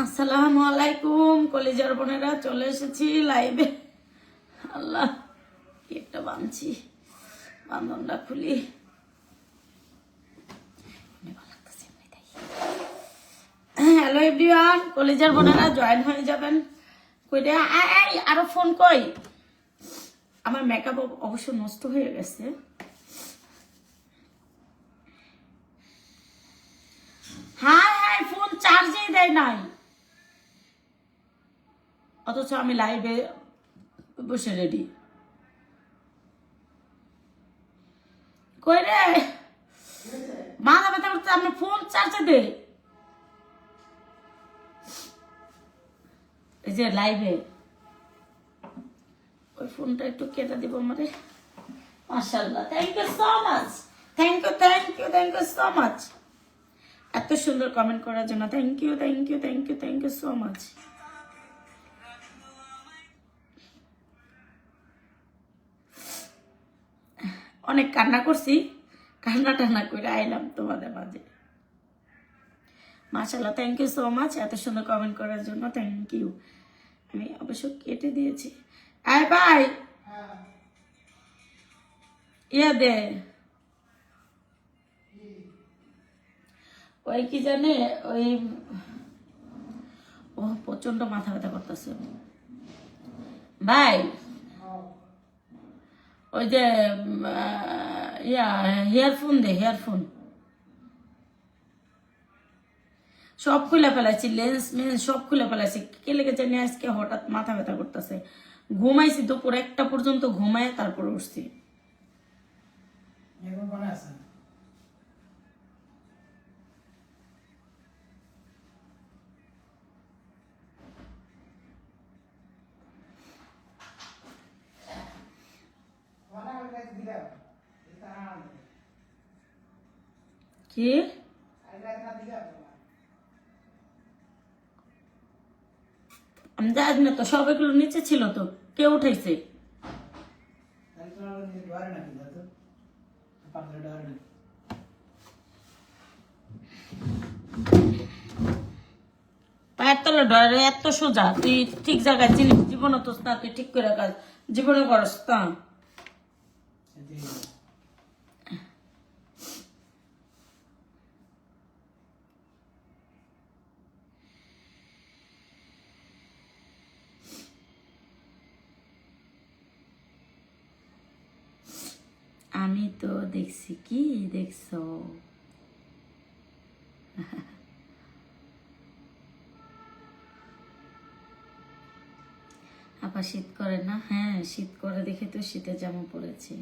আসসালামু আলাইকুম কলিজার বোনেরা, চলে এসেছি লাইভে। আল্লাহ, কি একটা বাঁধছি, বান্ধনটা খুলি। হ্যালো এভরিওয়ান, কলিজার বোনেরা জয়েন হয়ে যাবেন। কইরা আরো ফোন কই। আমার মেকআপ অবশ্য নষ্ট হয়ে গেছে। হ্যাঁ, ফোন চার্জেই দেয় নাই, অথচ আমি লাইভে বসে রেডি। কই রে, মাথা ব্যথা করতে আমি ফোন চার্জে দে। এই যে লাইভে ওই ফোনটা একটু কেটে দিব আমারে। মাশাআল্লাহ, thank you so much, thank you so much. এত সুন্দর কমেন্ট করার জন্য থ্যাংক ইউ সো মাচ। অনেক কান্না করছি, কান্না টান্না করে আইলাম তোমাদের মাঝে। মাশাআল্লাহ, থ্যাংক ইউ সো মাচ এত সুন্দর কমেন্ট করার জন্য, থ্যাংক ইউ। আমি অবশ্য কেটে দিয়েছি। আয় ভাই, ইয়া দে, ওই কি জানে, ওই ও প্রচন্ড মাথা ব্যথা করতেছে ভাই। ওই যে হেয়ারফোন দে, হেয়ারফোন সব খুলে ফেলাইছি, লেন্স মেন্স সব খুলে ফেলাইছি। কে লেগে জানি আজকে হঠাৎ মাথা ব্যথা করতেছে। ঘুমাইছি দুপুর 1টা পর্যন্ত, ঘুমায় তারপর উঠছি। কি আমি জানি না তো, সব এগুলো নিচে ছিল তো, কে উঠাইছে? পায়ের তলে ডরে এত সোজা, তুই ঠিক জায়গায় চিনিস? জীবনে তো না, তুই ঠিক করে কাজ জীবনে করস তা। আমি তো দেখছি, কি দেখছো? আপা শীত করে না? হ্যাঁ শীত করে, দেখে তো শীতের জামা পরেছি।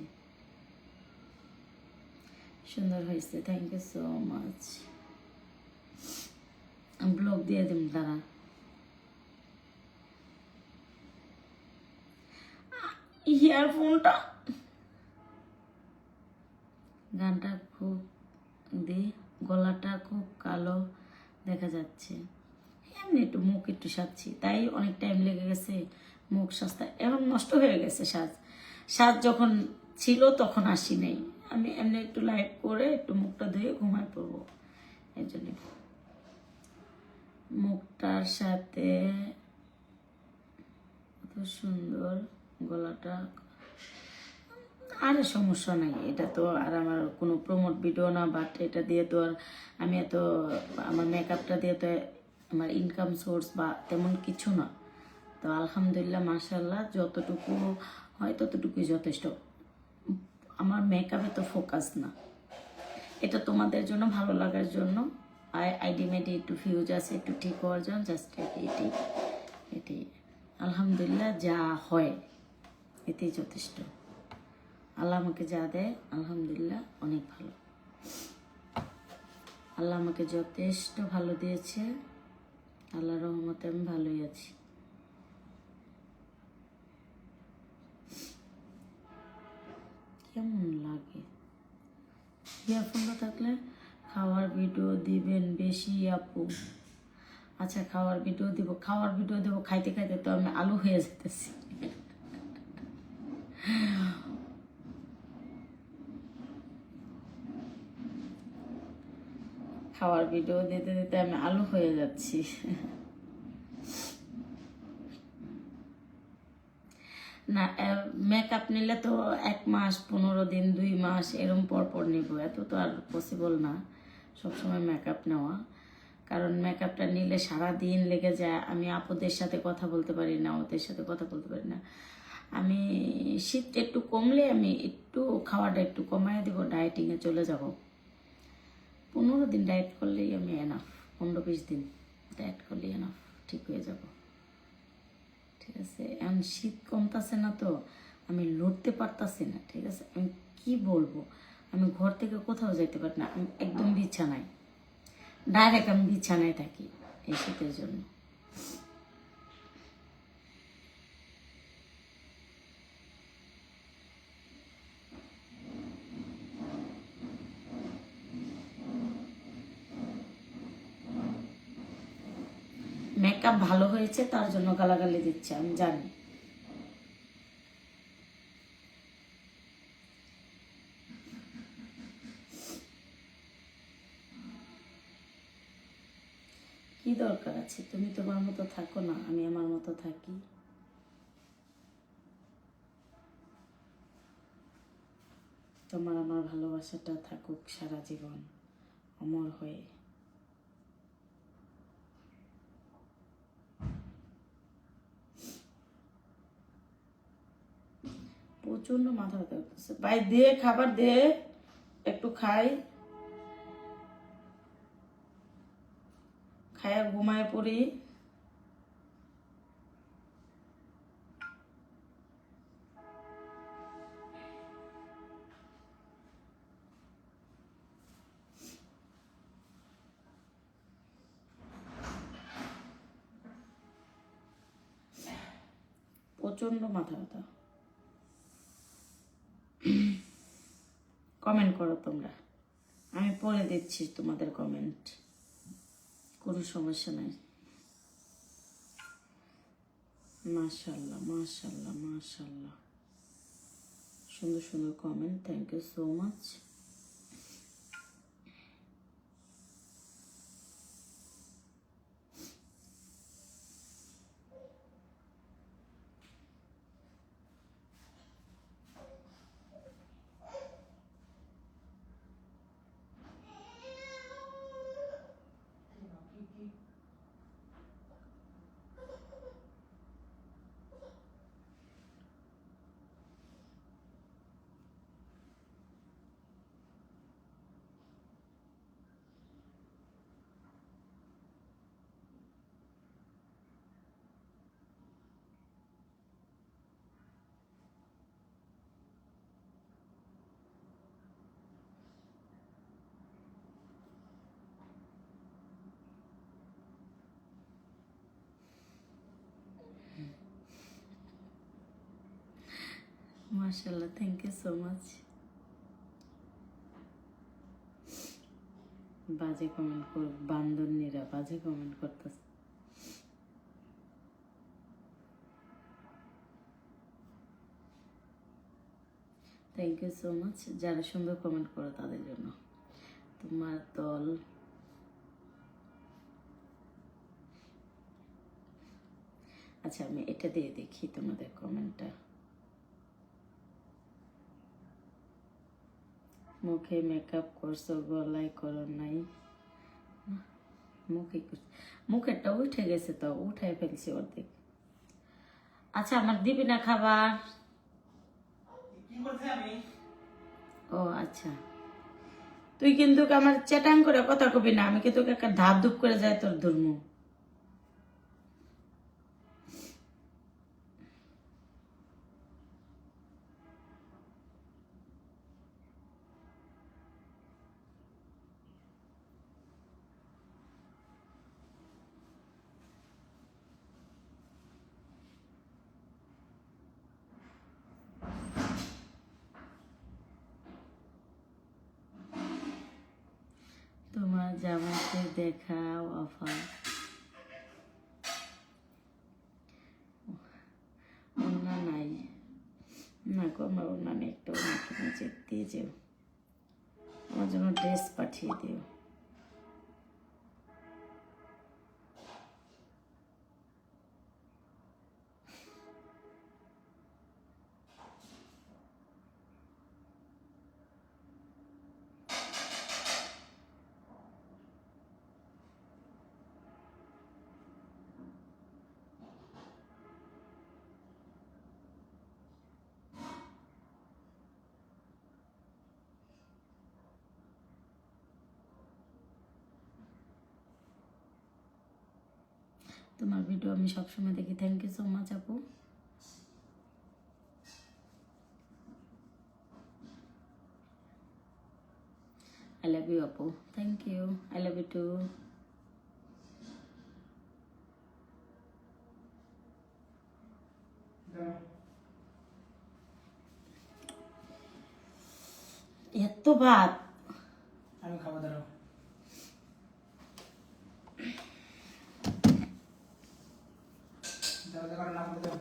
সুন্দর হয়েছে, thank you so much. Blog দিয়ে দিন তারা। ইয়ারফোনটা, গানটা খুব দি, গলাটা খুব কালো দেখা যাচ্ছে। এমনি একটু মুখ একটু সাজছি, তাই অনেক টাইম লেগে গেছে মুখ সাজতে। এখন নষ্ট হয়ে গেছে সাজ, সাজ যখন ছিল তখন আসি নাই। আমি এমনি একটু লাইট করে একটু মুখটা ধুয়ে ঘুমায় পড়বো, এই জন্য মুখটার সাথে কত সুন্দর গলাটা। আরে সমস্যা নাই, এটা তো আর আমার কোনো প্রমোট ভিডিও না, বাট এটা দিয়ে তো আর আমি এত, আমার মেকআপটা দিয়ে তো আমার ইনকাম সোর্স বা তেমন কিছু না। তো আলহামদুলিল্লাহ মাশাআল্লাহ, যতটুকু হয় ততটুকুই যথেষ্ট। আমার মেকআপে তো ফোকাস না, এটা তোমাদের জন্য ভালো লাগার জন্য, আইডি মেডি একটু ফিউজ আছে, একটু ঠিক হওয়ার জন্য, জাস্ট এটাই। আলহামদুলিল্লাহ যা হয় এতেই যথেষ্ট। আল্লাহ আমাকে যা দেয় আলহামদুলিল্লাহ অনেক ভালো। আল্লাহ আমাকে যথেষ্ট ভালো দিয়েছে, আল্লাহর রহমতে আমি ভালোই আছি। কেমন লাগে ইয়ারফোনটা থাকলে? খাওয়ার ভিডিও দিবেন বেশি আপু। আচ্ছা খাওয়ার ভিডিও দেবো, খাইতে খাইতে তো আমি আলু হয়ে যেতেছি। খাওয়ার ভিডিও দিতে দিতে আমি আলু হয়ে যাচ্ছি। না, মেকআপ নিলে তো 1 মাস, 15 দিন, 2 মাস এরম পর পর নিব, এত তো আর পসিবল না সবসময় মেকআপ নেওয়া। কারণ মেকআপটা নিলে সারা দিন লেগে যায়, আমি আপুদের সাথে কথা বলতে পারি না, ওদের সাথে কথা বলতে পারি না। আমি শীতটা একটু কমলে আমি একটু খাওয়াটা একটু কমায় দেবো, ডায়েটিংয়ে চলে যাব। 15 দিন ডায়েট করলেই আমি এনাফ, 15-20 দিন ডায়েট করলেই এনাফ, ঠিক হয়ে যাব। ঠিক আছে, এখন শীত কমতাছে না তো, আমি লড়তে পারতাছি না। ঠিক আছে, আমি কি বলবো, আমি ঘর থেকে কোথাও যাইতে পারি না, আমি একদম বিছানায়, ডাইরেক্ট আমি বিছানায় থাকি এই শীতের জন্য। মেকআপ ভালো হয়েছে তার জন্য গালাগালি দিচ্ছে, আমি জানি। কি দরকার আছে, তুমি তোমার মতো থাকো না, আমি আমার মতো থাকি। তোমার আমার ভালোবাসাটা থাকুক সারা জীবন অমর হয়ে। প্রচন্ড মাথা ব্যথা করতেছে ভাই, দে খাবার দে, একটু খাই, খায়া ঘুমায় পড়ি। প্রচন্ড মাথা ব্যথা। কমেন্ট করো তোমরা, আমি পড়ে দিচ্ছি তোমাদের কমেন্ট, কোনো সমস্যা নাই। মাশাল্লাহ মাশাল্লাহ মাশাল্লাহ, সুন্দর সুন্দর comment, thank you so much. মাশাল্লাহ, থ্যাংক ইউ সো মাচ। বাজে কমেন্ট কর, বান্দরনীরা বাজে কমেন্ট করতেছে। থ্যাংক ইউ সো মাচ, যারা সুন্দর কমেন্ট করো তাদের জন্য। তোমার দল, আচ্ছা আমি এটা দিয়ে দেখি তোমাদের কমেন্টটা। মুখে মেকআপ করছো, গলায় করো নাই? মুখে মুখেরটা উঠে গেছে, তো উঠাই ফেলছি অর্ধেক। আচ্ছা আমার দিবি না খাবার? ও আচ্ছা, তুই কিন্তু আমার চেটাং করে কথা কবি না, আমি কিন্তু একটা ধাপ ধুপ করে যাই তোর ধর্ম। তোমার জামাতে দেখাও অফার, ওনা নাই না গো, আমার ওনা নেই, একটা ওনা কিনে দিয়ে যেও, আমার জন্য ড্রেস পাঠিয়ে দিও। তোমার ভিডিও আমি সবসময় দেখি। থ্যাংক ইউ সো মাচ আপু। I love you আপু। Thank you. I love you too. এত ভাত আমি খাবো, দাঁড়াও। দাও দাও, না করে দাও।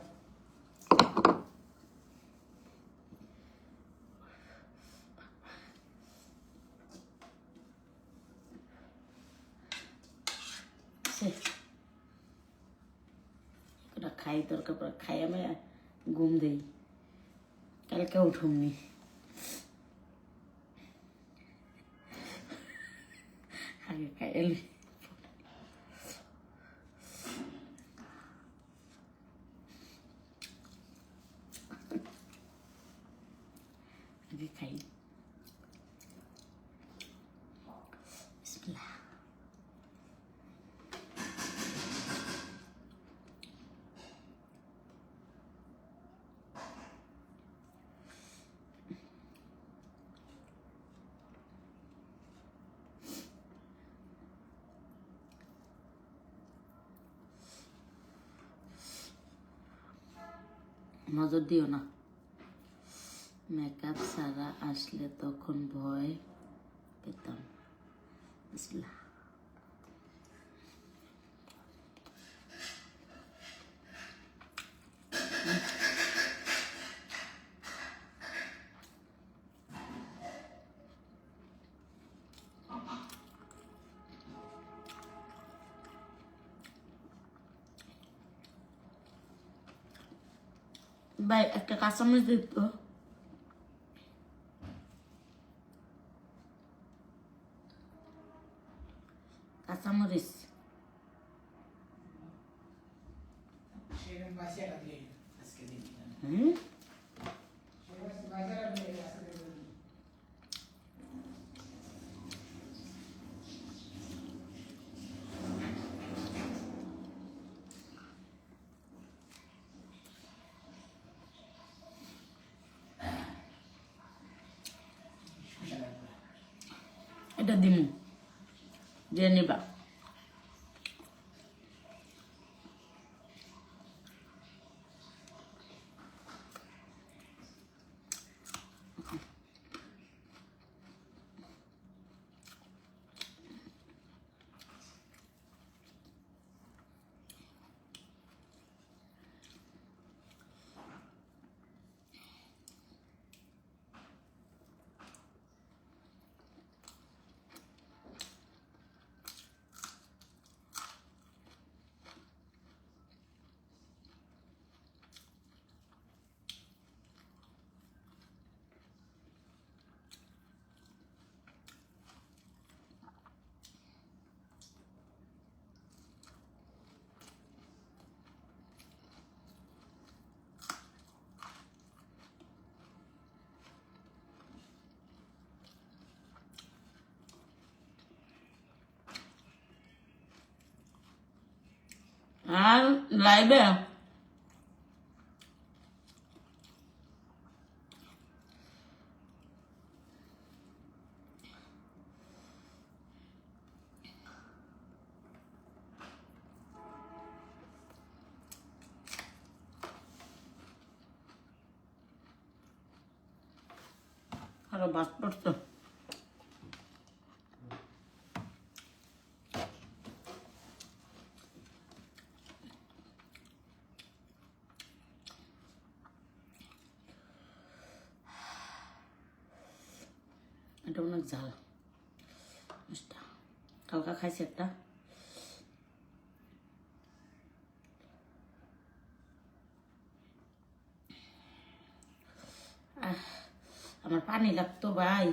এটা খাই, দরকার পরে খাই, আমি ঘুম দেই, কালকে উঠুমনি। আগে খাই এলি আগে খাই। বিসমিল্লাহ। নজর দিও না, মেকআপ সারা আসলে তখন ভয় পেতাম। বিসমিল্লাহ। ভাই একটা কাঁচামরিচ দিত। কাঁচামরিচ সেরকম বাসিয়াটা দিয়ে আজকে দিন। হুম, সেরকম বাসিয়াটা দিয়ে আজকে দিন। এটা দিমু, দিয়ে নিবা। আর লাইভে আরো বাস পড়তো। এটা অনেক ঝাল মিষ্টা। কালকা খাইছি একটা। আমার পানি লাগতো ভাই।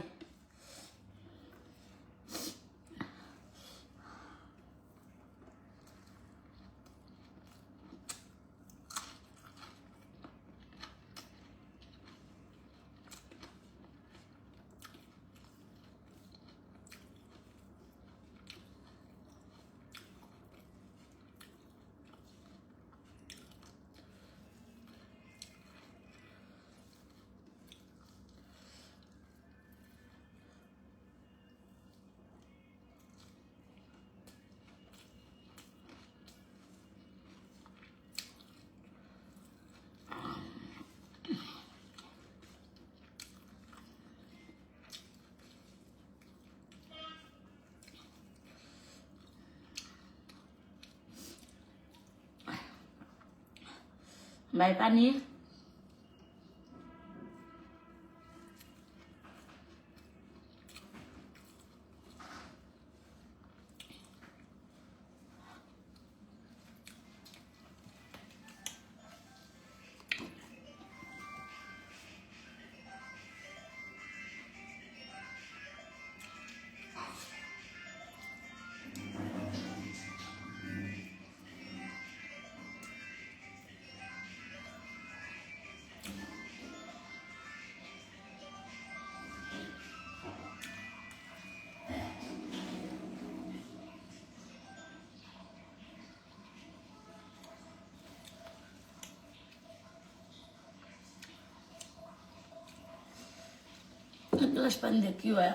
ভাই পানি। এক গ্লাস পানি দিয়ে কি হয়?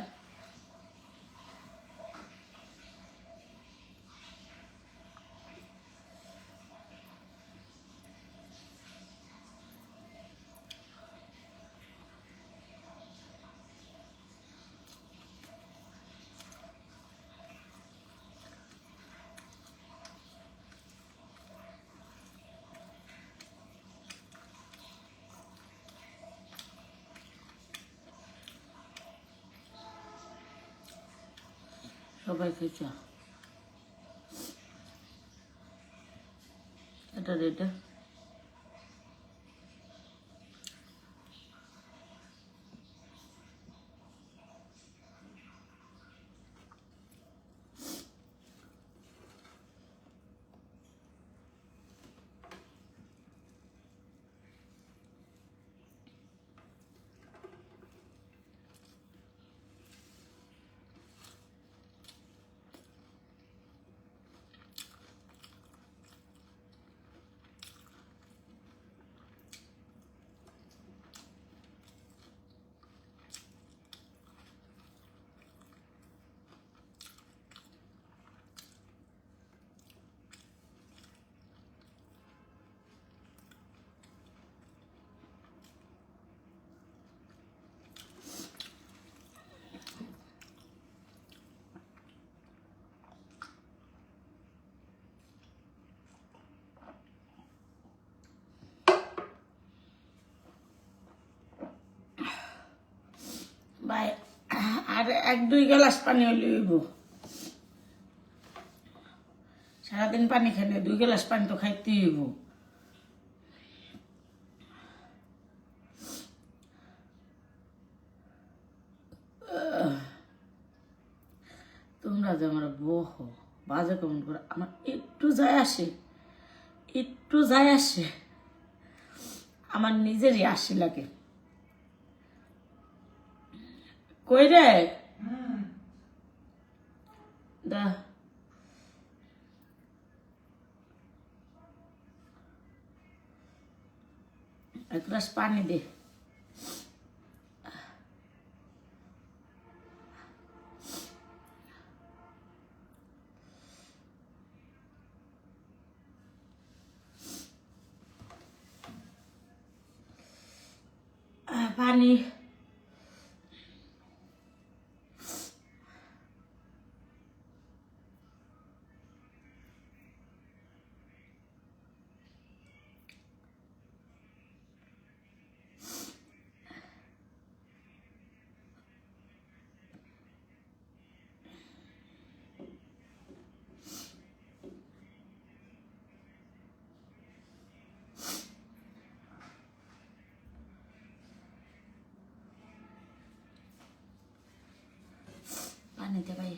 সবাই খেয়েছে এটা রেটে। ভাই আর 1-2 গ্লাস পানি হলে হইব। সারাদিন পানি খেলে 2 গ্লাস পানি তো খাইতেই হইব। তোমরা যে আমার বহ বাজে কেমন করে, আমার একটু যায় আসে, একটু যায় আসে, আমার নিজেরই আসি লাগে। কই রে দা এক গ্লাস পানি দে। পানি পানি দে ভাই।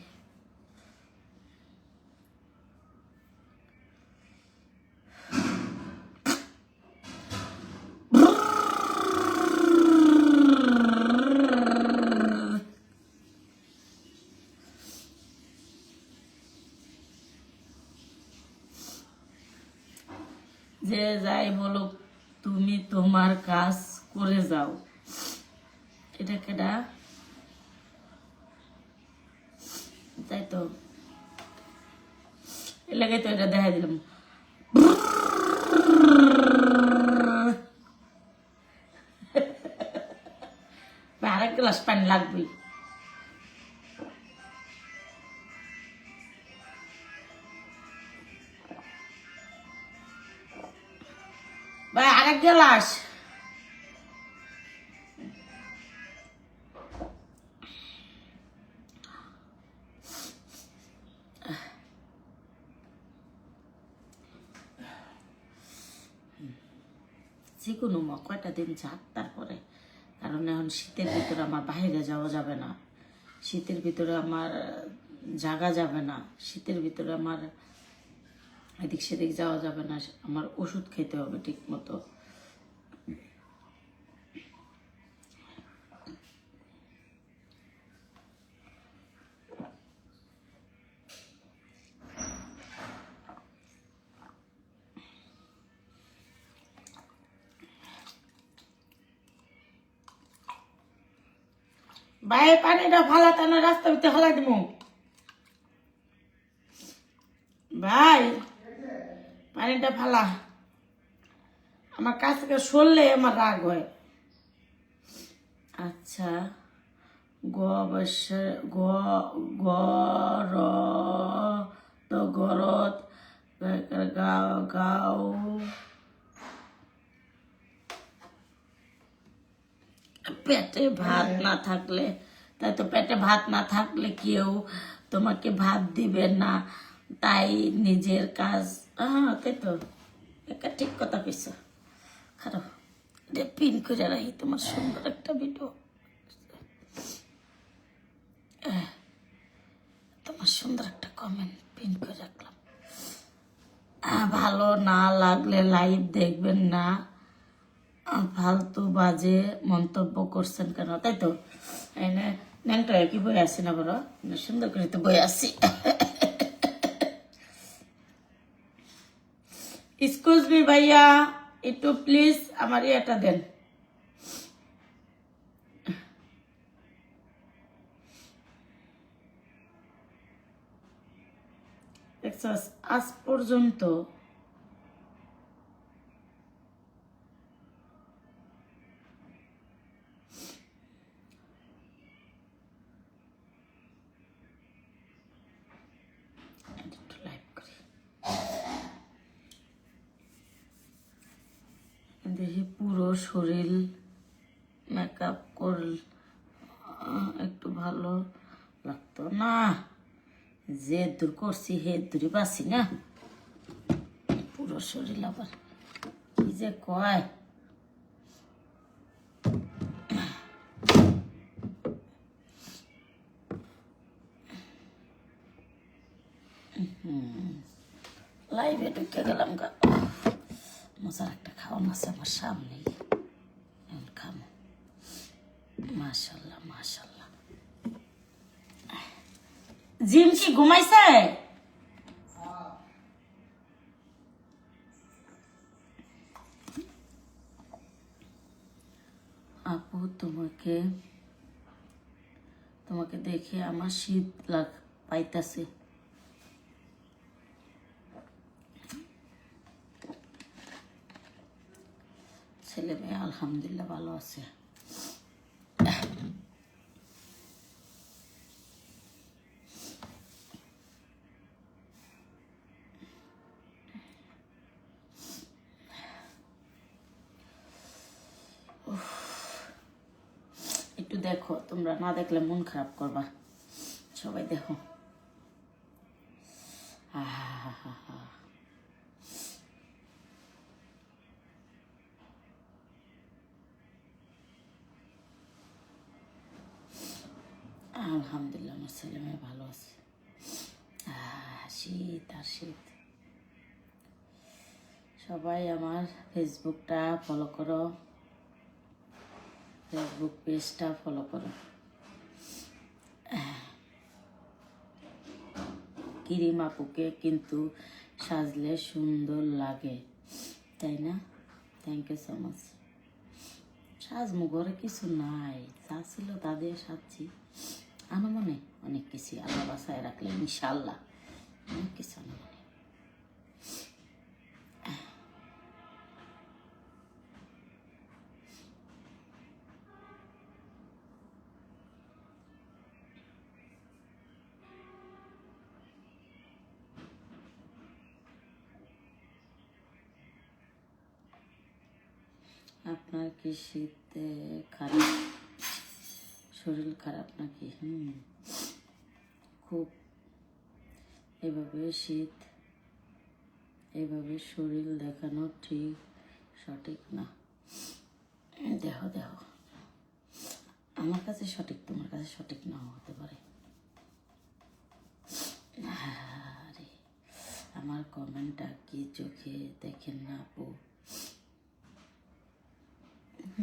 যে যাই বলো তুমি তোমার কাজ করে যাও, এটা কেডা? তাই তো এর লাগে তো এটা দেখাই দিলাম। আরেক গ্লাস পানি লাগবে। ভাই আরেক গ্লাস। যে কোনো কয়টা দিন যাক তারপরে, কারণ এখন শীতের ভিতরে আমার বাইরে যাওয়া যাবে না, শীতের ভিতরে আমার জাগা যাবে না, শীতের ভিতরে আমার এদিক সেদিক যাওয়া যাবে না, আমার ওষুধ খেতে হবে ঠিক মতো। ভাই পানিটা ফালাতে না, রাস্তার ভিতরে ফালাই দিব ভাই, পানিটা ফালা। আমার কাছ থেকে সরলে আমার রাগ হয়। আচ্ছা, গ অবশ্য গ গর তো গরত গাও গাও পেটে ভাত না থাকলে, তাই তো পেটে ভাত না থাকলে কেউ তোমাকে ভাত দিবে না, তাই নিজের কাজ। হ্যাঁ তাই তো, একটা ঠিক কথা কইছো। খারাপ পিন করে রাখি তোমার সুন্দর একটা ভিডিও, তোমার সুন্দর একটা কমেন্ট পিন করে রাখলাম। ভালো না লাগলে লাইভ দেখবেন না, ফালতু বাজে মন্তব্য করছেন কেন, তাই তো। এনে ন্যাংটা কি বই আসি না বড়, সুন্দর করে তো বই আসি। এক্সকিউজ মি ভাইয়া, একটু প্লিজ আমার এটা দেন। আজ পর্যন্ত একটু লাইভ করি, দেখি পুরো শরীর মেকআপ করল একটু ভালো লাগতো না, যে দূর করছি হে দূরে পাচ্ছি না, পুরো শরীর আবার কি যে কয়। লাইভে ঢুকে গেলাম গা, মজার একটা খাওয়ান আছে আমার সামনেই, খামো। মাশাল্লাহ মাশাল্লাহ। জিম কি ঘুমাইছে? আপু তোমাকে দেখে আমার শীত পাইতাছে। ছেলে মেয়ে আলহামদুলিল্লাহ ভালো আছে। একটু দেখো, তোমরা না দেখলে মন খারাপ করবা, সবাই দেখো। আলহামদুলিল্লাহ আমার ছেলে মেয়ে ভালো আছে। শীত আর শীত। সবাই আমার ফেসবুকটা ফলো করো, ফেসবুক পেজটা ফলো করো। কিরিম আপুকে কিন্তু সাজলে সুন্দর লাগে, তাই না? Thank you so much. সাজমু ঘরে কিছু নাই, যা ছিল তা দিয়ে সাজছি। আনুমনে অনেক কিছু আল্লাহ বাসায় রাখলে ইনশাল্লাহ অনেক কিছু আনুমনে। আপনার কি শীতে খারাপ, শরীর খারাপ নাকি? খুব এভাবে শীত, এভাবে শরীর দেখানো ঠিক সঠিক না। দেহ দেহ আমার কাছে সঠিক, তোমার কাছে সঠিক নাও হতে পারে। আরে আমার কমেন্টটা কি চোখে দেখেন না আপু?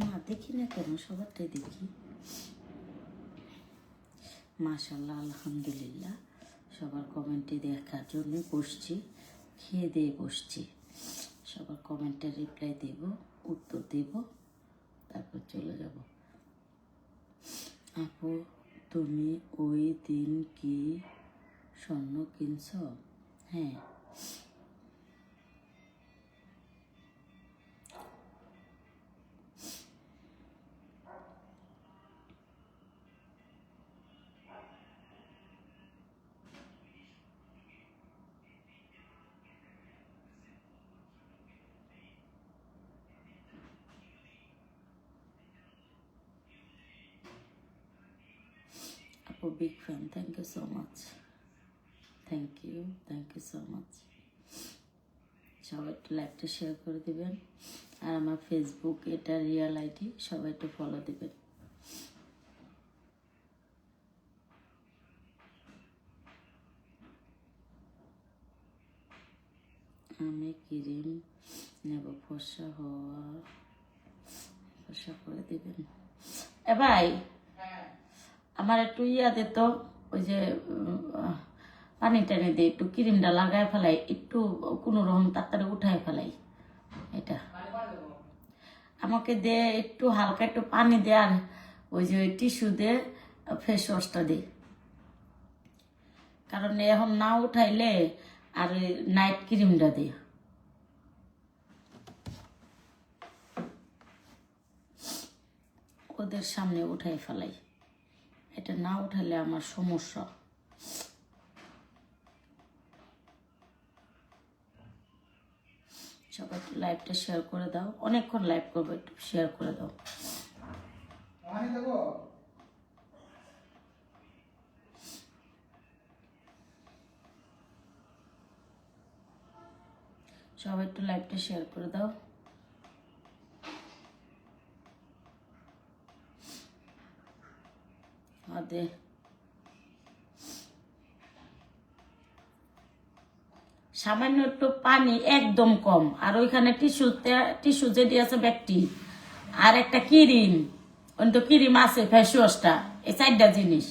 না দেখি না কেন, সবারটাই দেখি। মাশাল্লাহ, আলহামদুলিল্লাহ, সবার কমেন্টে দেখার জন্য বসছি, খেয়ে দিয়ে বসছি। সবার কমেন্টের রিপ্লাই দেব, উত্তর দেব, তারপর চলে যাব। আপু তুমি ওই দিন কি স্বর্ণ কিনছ? হ্যাঁ, আপু big fan, thank you so much, thank you so much. সবাই একটু লাইভটা শেয়ার করে দেবেন, আর আমার ফেসবুক এটা রিয়েল আইডি, সবাই একটু ফলো দেবেন। আমি ক্রিম নেব, ফর্সা করে দেবেন। এ ভাই, আমার একটু ইয়া দে তো, ওই যে পানি টানি দিয়ে একটু ক্রিমটা লাগায় ফেলাই, একটু কোনো রকম তাড়াতাড়ি উঠায় ফেলাই। এটা আমাকে দে, একটু হালকা একটু পানি দে, আর ওই যে টিস্যু দে, ফেস ওয়াশটা দে। কারণ এখন না উঠাইলে আর নাইট ক্রিমটা দে। ওদের সামনে উঠাই ফেলাই, এটা না উঠালে আমার সমস্যা। সবাই একটু লাইভটা শেয়ার করে দাও, অনেকক্ষণ লাইভ করবো, একটু শেয়ার করে দাও। সবাই একটু লাইভটা শেয়ার করে দাও। আদে সামান্য একটু পানি, একদম কম, আর ওইখানে টিস্যু যেটি আছে ব্যক্তি, আর একটা ক্রিম, ওই তো ক্রিম আছে, ফেস ওয়াশটা, এই 4টা জিনিস।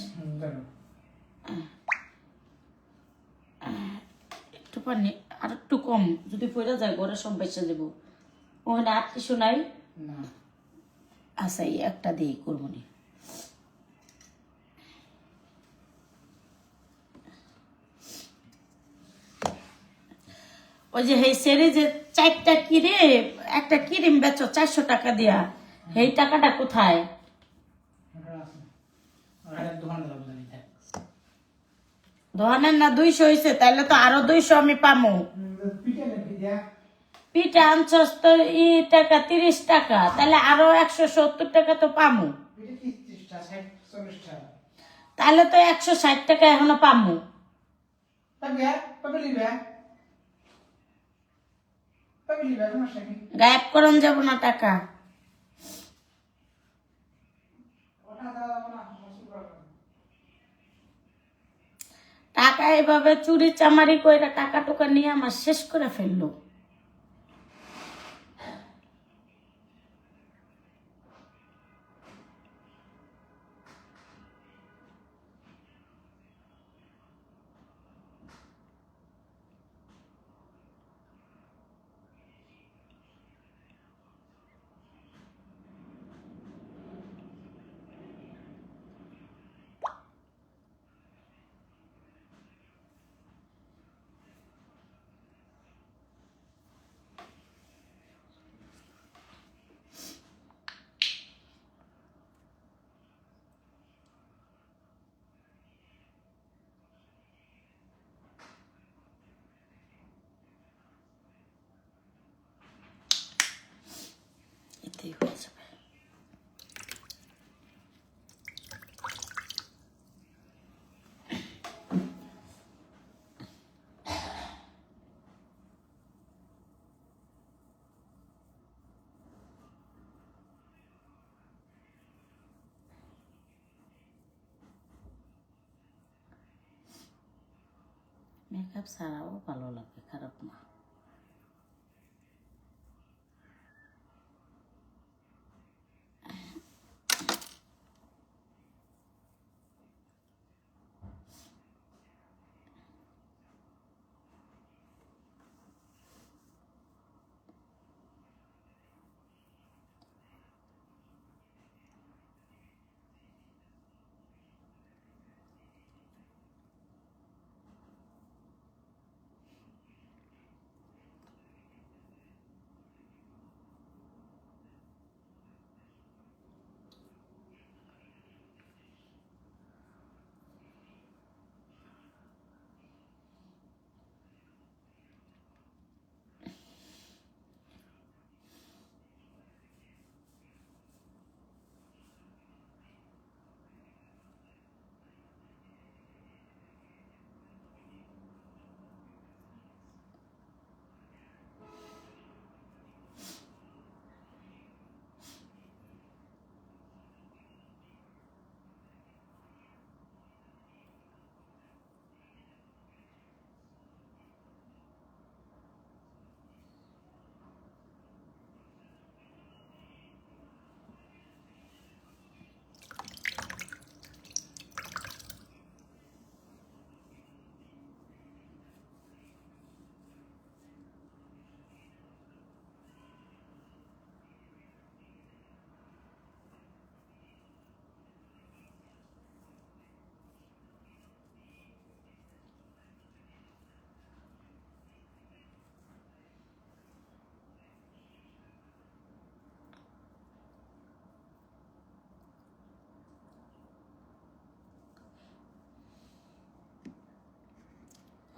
একটু পানি আর একটু কম, যদি পড়ে যায় ঘরে সব বেঁচে দেবো। ওখানে আর কিছু নাই? আচ্ছা, এই একটা দিয়ে করবো নি। ওই যে এই সেরে যে 4টা কিরে, একটা ক্রিম বেচো 400 টাকা দিয়া, এই টাকাটা কোথায়? দোকানের না 200 হয়েছে, তাহলে তো আরো 200 আমি পামো। পিঠা আনছস তো টাকা 30 টাকা, তাহলে আরো 170 টাকা তো পামো। তাহলে তো 160 টাকা এখনো পামো। গায়েব করন যাব না টাকা। টাকা এভাবে চুরি চামারি করে টাকা টুকা নিয়ে আমার শেষ করে ফেললো। এটাতেই হয়ে যাবে। মেকআপ ছাড়াও ভালো লাগে, খারাপ না।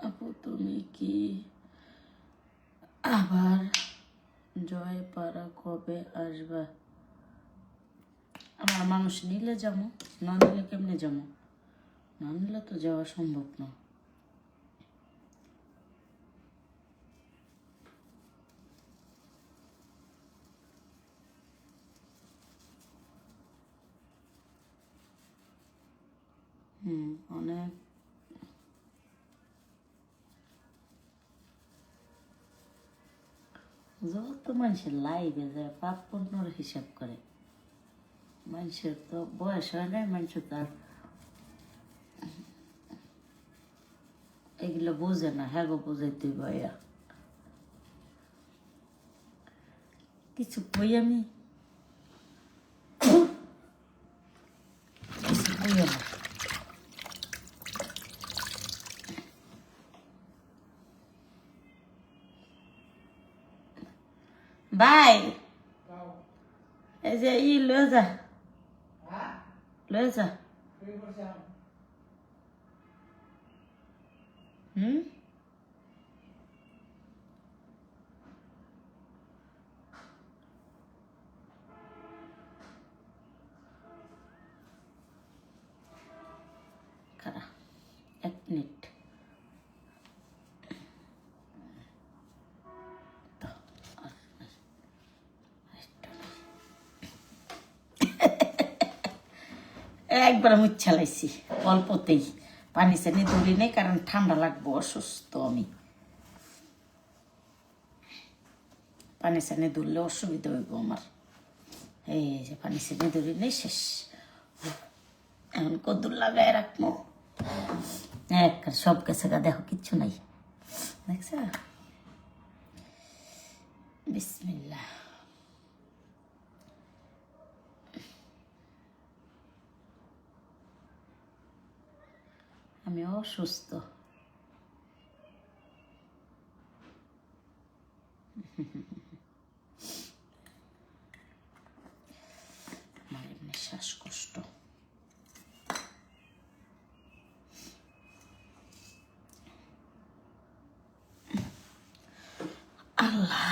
আপু তুমি কি আবার জয়পাড়া কবে আসবা? আমার মানুষ নিলে যাবো, না নিলে কেমনে যাবো? না নিলে তো যাওয়া সম্ভব না। অনেক যত মানুষের লাইভে যায় পাপ পুণ্যর হিসাব করে, মানুষের তো বয়স হয় নাই, মানুষের তো আর এগুলো বোঝে না। হ্যাঁ গো বোঝাইতে ভাইয়া কিছু কই আমি, কিছু কই না। ভাই এই যে লয়ে যা, লয়ে যা। হুম খারা 1 মিনিট। একবার মুচ্ছা লাইছি অল্পতেই, পানি চানি ধরি নেই কারণ ঠান্ডা লাগবো, অসুস্থ আমি। পানি চানি ধরলে অসুবিধা হইব আমার। এই যে পানি চানি ধরি নেই, শেষ। এখন কদ্দুর লাগাই রাখবো, এক সব গেছে গা, দেখো কিচ্ছু নাই, দেখছ? বিসমিল্লাহ। আমি অসুস্থ। আমার এমনি শ্বাসকষ্ট। আল্লাহ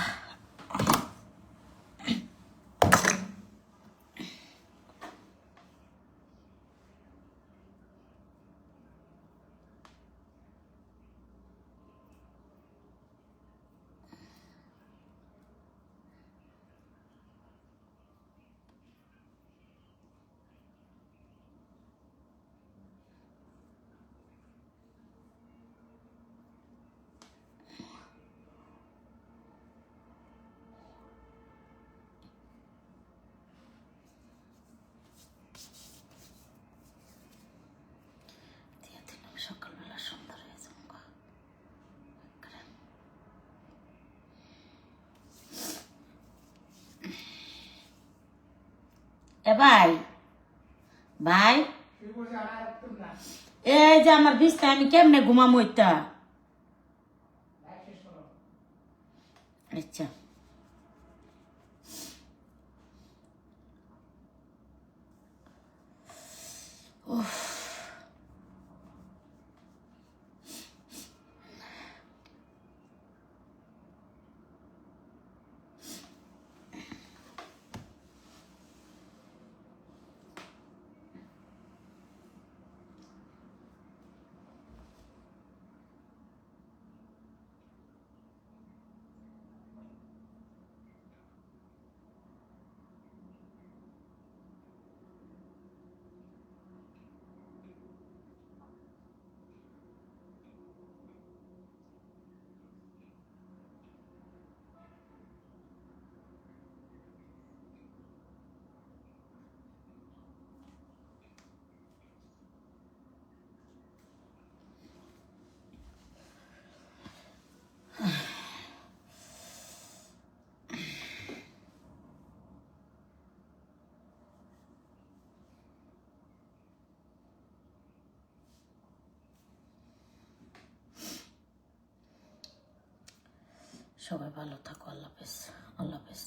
এ ভাই ভাই এই যে আমার বিছনায় আমি কেমনে ঘুমামো এটা আচ্ছা সবাই ভালো থাকো আল্লাহ হাফেজ আল্লাহ হাফেজ